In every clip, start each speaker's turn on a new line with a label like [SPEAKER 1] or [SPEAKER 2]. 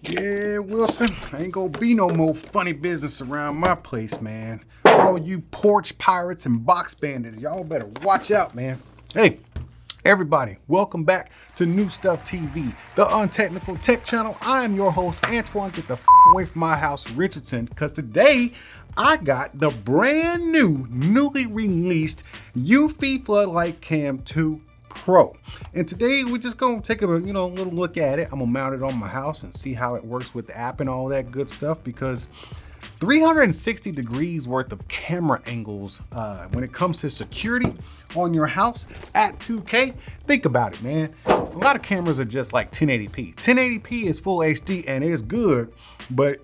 [SPEAKER 1] Yeah, Wilson, ain't gonna be no more funny business around my place, man. All you porch pirates and box bandits, y'all better watch out, man. Hey, everybody, welcome back to New Stuff TV, the untechnical tech channel. I am your host, Antoine. Get the away from my house, Richardson, because today I got the brand new, newly released Eufy Floodlight Cam 2 Pro. And today we're just gonna take a little look at it. I'm gonna mount it on my house and see how it works with the app and all that good stuff, because 360 degrees worth of camera angles when it comes to security on your house at 2K. Think about it, man. A lot of cameras are just like 1080p. 1080p is full HD and it is good, but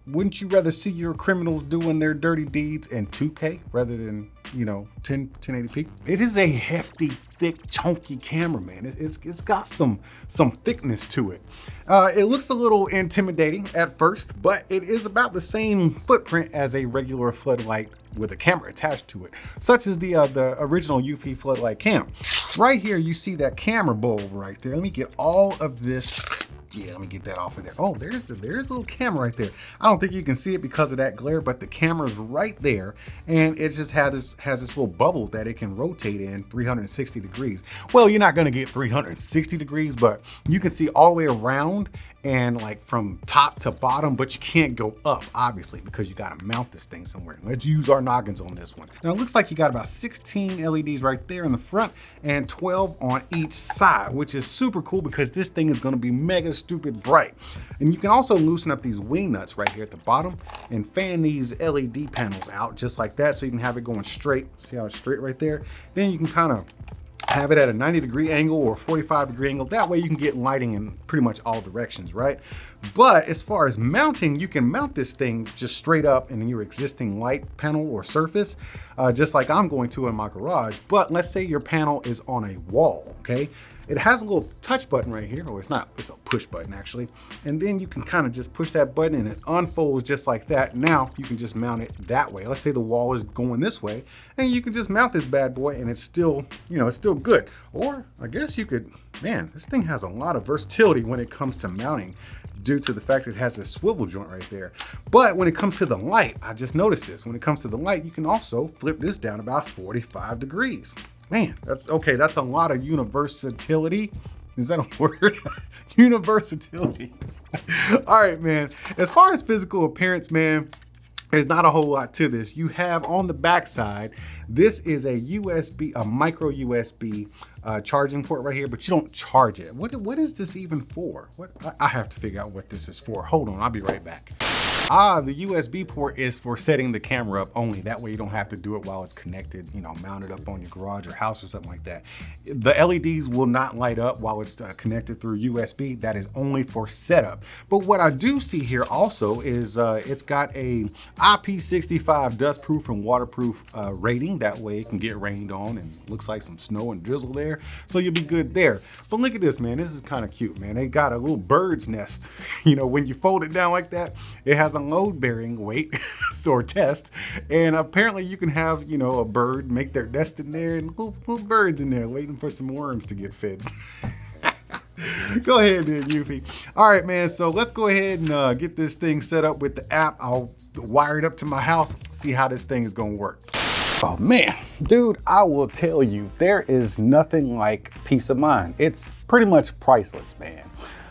[SPEAKER 1] wouldn't you rather see your criminals doing their dirty deeds in 2K rather than 1080p? It is a hefty, thick, chunky camera, man. It's got some thickness to it. It looks a little intimidating at first, but it is about the same footprint as a regular floodlight with a camera attached to it, such as the original Eufy Floodlight Cam. Right here, you see that camera bulb right there. Let me get all of this. Yeah, let me get that off of there. Oh, there's a little camera right there. I don't think you can see it because of that glare, but the camera's right there, and it just has this little bubble that it can rotate in 360 degrees. Well, you're not gonna get 360 degrees, but you can see all the way around and like from top to bottom, but you can't go up, obviously, because you gotta mount this thing somewhere. Let's use our noggins on this one. Now, it looks like you got about 16 LEDs right there in the front and 12 on each side, which is super cool because this thing is gonna be mega stupid bright. And you can also loosen up these wing nuts right here at the bottom and fan these LED panels out just like that, so you can have it going straight. See how it's straight right there? Then you can kind of have it at a 90-degree angle or 45-degree angle. That way you can get lighting in pretty much all directions, right? But as far as mounting, you can mount this thing just straight up in your existing light panel or surface, just like I'm going to in my garage. But let's say your panel is on a wall, okay? It has a little touch button right here, or it's not, it's a push button actually. And then you can kind of just push that button and it unfolds just like that. Now you can just mount it that way. Let's say the wall is going this way and you can just mount this bad boy and it's still, it's still good. Or I guess you could, man, this thing has a lot of versatility when it comes to mounting due to the fact that it has a swivel joint right there. But when it comes to the light, I just noticed this. When it comes to the light, you can also flip this down about 45 degrees. Man, that's okay. That's a lot of universality. Is that a word? Universality. All right, man. As far as physical appearance, man, there's not a whole lot to this. You have on the back side, this is a micro USB charging port right here, but you don't charge it. What is this even for? I have to figure out what this is for. Hold on, I'll be right back. The USB port is for setting the camera up only. That way you don't have to do it while it's connected, mounted up on your garage or house or something like that. The LEDs will not light up while it's connected through USB. That is only for setup. But what I do see here also is it's got a IP65 dustproof and waterproof rating. That way it can get rained on and looks like some snow and drizzle there. So you'll be good there. But look at this, man. This is kind of cute, man. They got a little bird's nest. When you fold it down like that, it has a load bearing weight or test, and apparently you can have a bird make their nest in there and little birds in there waiting for some worms to get fed. Go ahead then, Eufy. All right, man, so let's go ahead and get this thing set up with the app. I'll wire it up to my house, see how this thing is gonna work. Oh man, dude, I will tell you, there is nothing like peace of mind. It's pretty much priceless, man.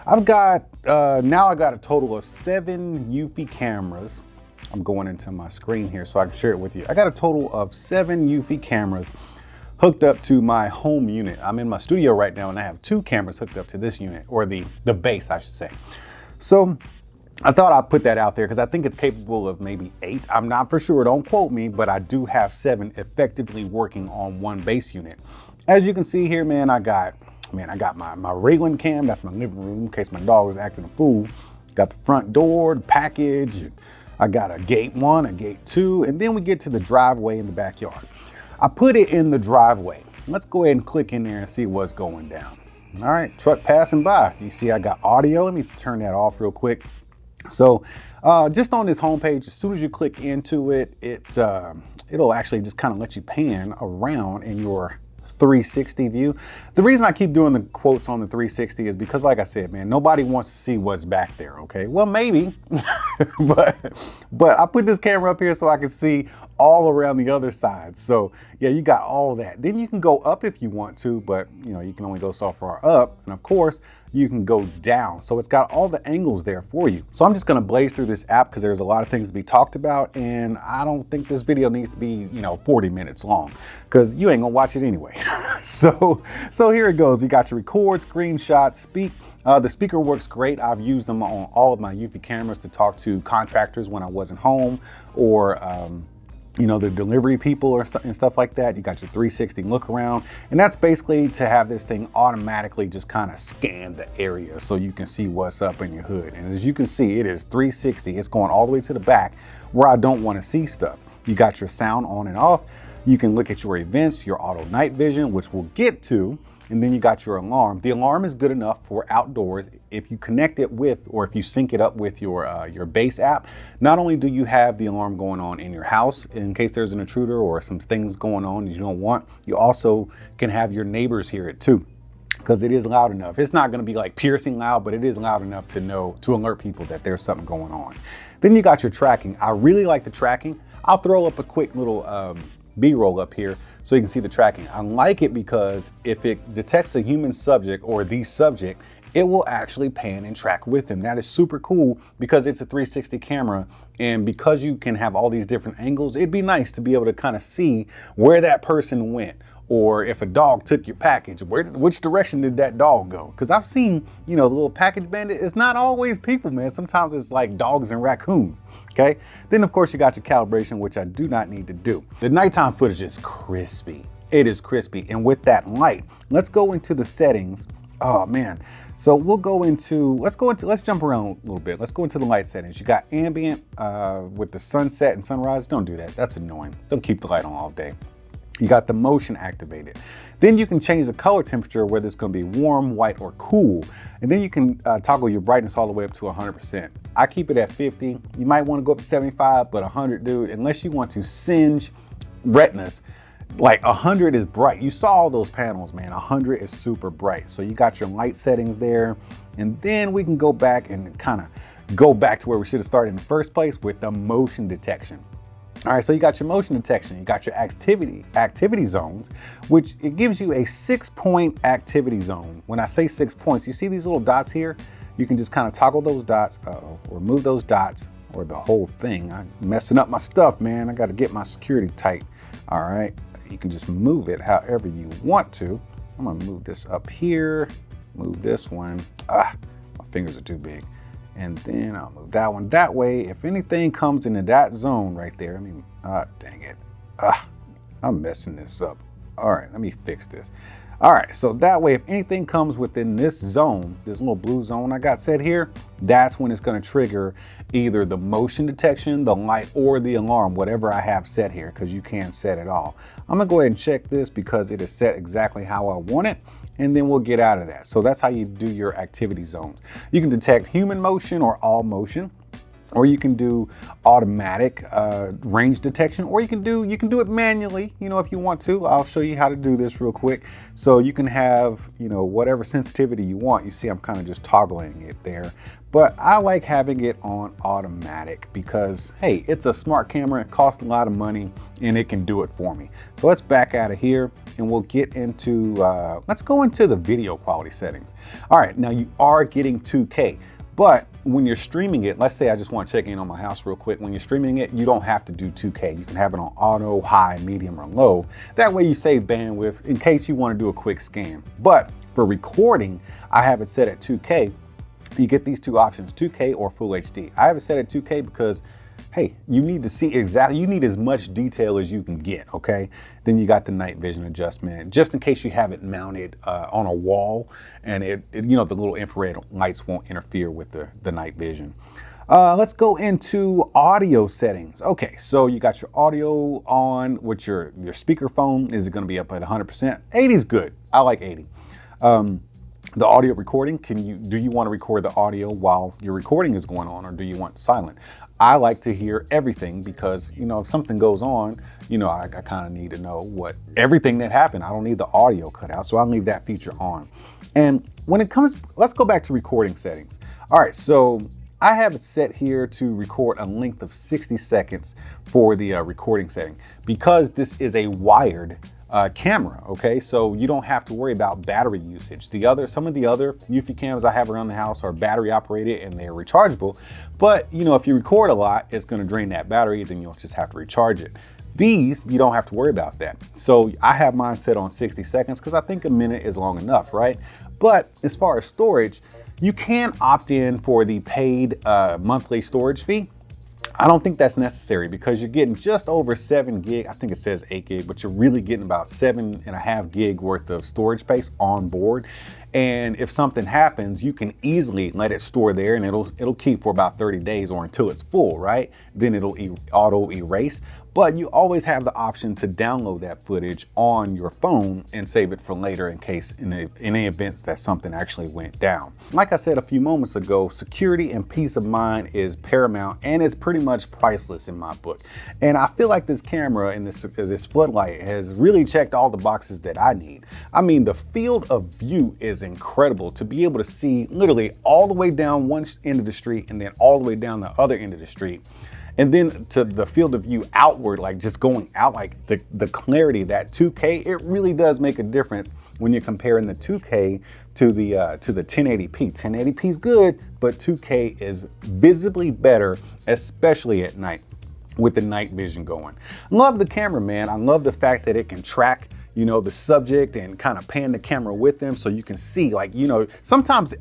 [SPEAKER 1] I've got, now I got a total of 7 Eufy cameras. I'm going into my screen here so I can share it with you. I got a total of 7 Eufy cameras hooked up to my home unit. I'm in my studio right now and I have 2 cameras hooked up to this unit, or the base, I should say. So I thought I'd put that out there because I think it's capable of maybe 8. I'm not for sure, don't quote me, but I do have 7 effectively working on one base unit. As you can see here, man, I got my railing cam. That's my living room in case my dog was acting a fool. Got the front door, the package. I got a gate 1, a gate 2, and then we get to the driveway in the backyard. I put it in the driveway. Let's go ahead and click in there and see what's going down. All right, truck passing by. You see I got audio. Let me turn that off real quick. So just on this homepage, as soon as you click into it, it'll actually just kind of let you pan around in your 360 view. The reason I keep doing the quotes on the 360 is because, like I said, man, nobody wants to see what's back there, okay? Well, maybe, but I put this camera up here so I can see all around the other side. So yeah, you got all of that. Then you can go up if you want to, but you know, you can only go so far up. And of course, you can go down. So it's got all the angles there for you. So I'm just gonna blaze through this app because there's a lot of things to be talked about. And I don't think this video needs to be, 40 minutes long because you ain't gonna watch it anyway. So here it goes. You got your record, screenshot, speak. The speaker works great. I've used them on all of my Eufy cameras to talk to contractors when I wasn't home, or the delivery people and stuff like that. You got your 360 look around, and that's basically to have this thing automatically just kind of scan the area so you can see what's up in your hood. And as you can see, it is 360. It's going all the way to the back where I don't want to see stuff. You got your sound on and off. You can look at your events, your auto night vision, which we'll get to. And then you got your alarm. The alarm is good enough for outdoors. If you connect it with, or if you sync it up with your base app, not only do you have the alarm going on in your house in case there's an intruder or some things going on you don't want, you also can have your neighbors hear it too, because it is loud enough. It's not gonna be like piercing loud, but it is loud enough to alert people that there's something going on. Then you got your tracking. I really like the tracking. I'll throw up a quick little B-roll up here so you can see the tracking. I like it because if it detects a human subject or the subject, it will actually pan and track with them. That is super cool because it's a 360 camera, and because you can have all these different angles, it'd be nice to be able to kind of see where that person went. Or if a dog took your package, which direction did that dog go? Because I've seen, the little package bandit. It's not always people, man. Sometimes it's like dogs and raccoons, okay? Then, of course, you got your calibration, which I do not need to do. The nighttime footage is crispy. It is crispy. And with that light, let's go into the settings. Oh, man. So let's jump around a little bit. Let's go into the light settings. You got ambient with the sunset and sunrise. Don't do that. That's annoying. Don't keep the light on all day. You got the motion activated. Then you can change the color temperature, whether it's gonna be warm, white, or cool. And then you can toggle your brightness all the way up to 100%. I keep it at 50. You might wanna go up to 75, but 100, dude, unless you want to singe retinas, like 100 is bright. You saw all those panels, man. 100 is super bright. So you got your light settings there. And then we can go back and kind of go back to where we should have started in the first place with the motion detection. All right, so you got your motion detection, you got your activity zones, which it gives you a 6-point activity zone. When I say 6 points, you see these little dots here? You can just kind of toggle those dots, or move those dots, or the whole thing. I'm messing up my stuff, man. I got to get my security tight. All right, you can just move it however you want to. I'm gonna move this up here, move this one. My fingers are too big. And then I'll move that one that way. If anything comes into that zone right there, dang it. I'm messing this up. All right, let me fix this. All right, so that way, if anything comes within this zone, this little blue zone I got set here, that's when it's gonna trigger either the motion detection, the light, or the alarm, whatever I have set here, because you can set it all. I'm gonna go ahead and check this because it is set exactly how I want it, and then we'll get out of that. So that's how you do your activity zones. You can detect human motion or all motion, or you can do automatic range detection, or you can do it manually, if you want to. I'll show you how to do this real quick. So you can have, whatever sensitivity you want. You see I'm kind of just toggling it there, but I like having it on automatic because, hey, it's a smart camera, it costs a lot of money, and it can do it for me. So let's back out of here and we'll get into, let's go into the video quality settings. All right, now you are getting 2K. But when you're streaming it, let's say I just want to check in on my house real quick. When you're streaming it, you don't have to do 2K. You can have it on auto, high, medium, or low. That way you save bandwidth in case you want to do a quick scan. But for recording, I have it set at 2K. You get these two options, 2K or Full HD. I have it set at 2K because, hey, you need to see you need as much detail as you can get, okay? Then you got the night vision adjustment, just in case you have it mounted on a wall and the little infrared lights won't interfere with the night vision. Let's go into audio settings. Okay, so you got your audio on with your speakerphone. Is it gonna be up at 100%? 80 is good, I like 80.
[SPEAKER 2] the audio recording, do you want to record the audio while your recording is going on, or do you want silent? I like to hear everything because, you know, if something goes on, you know, I kind of need to know everything that happened. I don't need the audio cut out, so I'll leave that feature on. And when it comes, let's go back to recording settings. All right, so I have it set here to record a length of 60 seconds for the recording setting because this is a wired camera, okay? So you don't have to worry about battery usage. Some of the other Eufy cams I have around the house are battery operated and they're rechargeable, but you know, if you record a lot, it's gonna drain that battery, then you'll just have to recharge it. These, you don't have to worry about that. So I have mine set on 60 seconds because I think a minute is long enough, right? But as far as storage, you can opt in for the paid monthly storage fee. I don't think that's necessary because you're getting just over 7 gig. I think it says 8 gig, but you're really getting about 7.5 gig worth of storage space on board. And if something happens, you can easily let it store there and it'll keep for about 30 days or until it's full, right? Then it'll auto erase. But you always have the option to download that footage on your phone and save it for later in case in any events that something actually went down. Like I said a few moments ago, security and peace of mind is paramount and it's pretty much priceless in my book. And I feel like this camera and this floodlight has really checked all the boxes that I need. I mean, the field of view is incredible to be able to see literally all the way down one end of the street and then all the way down the other end of the street. And then to the field of view outward, like just going out, like the clarity, that 2K, it really does make a difference when you're comparing the 2K to the 1080p. 1080p is good, but 2K is visibly better, especially at night with the night vision going. Love the camera, man. I love the fact that it can track, you know, the subject and kind of pan the camera with them so you can see, like, you know, sometimes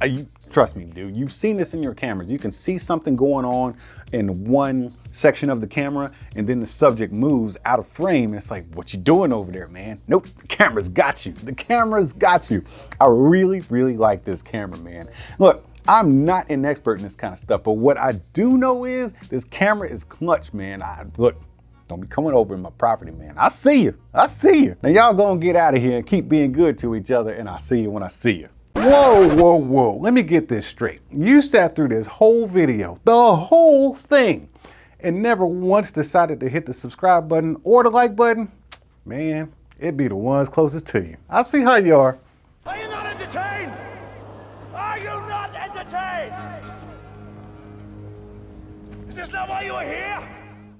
[SPEAKER 2] trust me, dude, you've seen this in your cameras. You can see something going on in one section of the camera and then the subject moves out of frame. And it's like, what you doing over there, man? Nope, the camera's got you. The camera's got you. I really, really like this camera, man. Look, I'm not an expert in this kind of stuff, but what I do know is this camera is clutch, man. Look, don't be coming over in my property, man. I see you. I see you. Now y'all gonna get out of here and keep being good to each other, and I'll see you when I see you. Whoa, whoa, whoa. Let me get this straight. You sat through this whole video, the whole thing, and never once decided to hit the subscribe button or the like button? Man, it'd be the ones closest to you. I see how you are.
[SPEAKER 3] Are you not entertained? Are you not entertained? Is this not why you are here?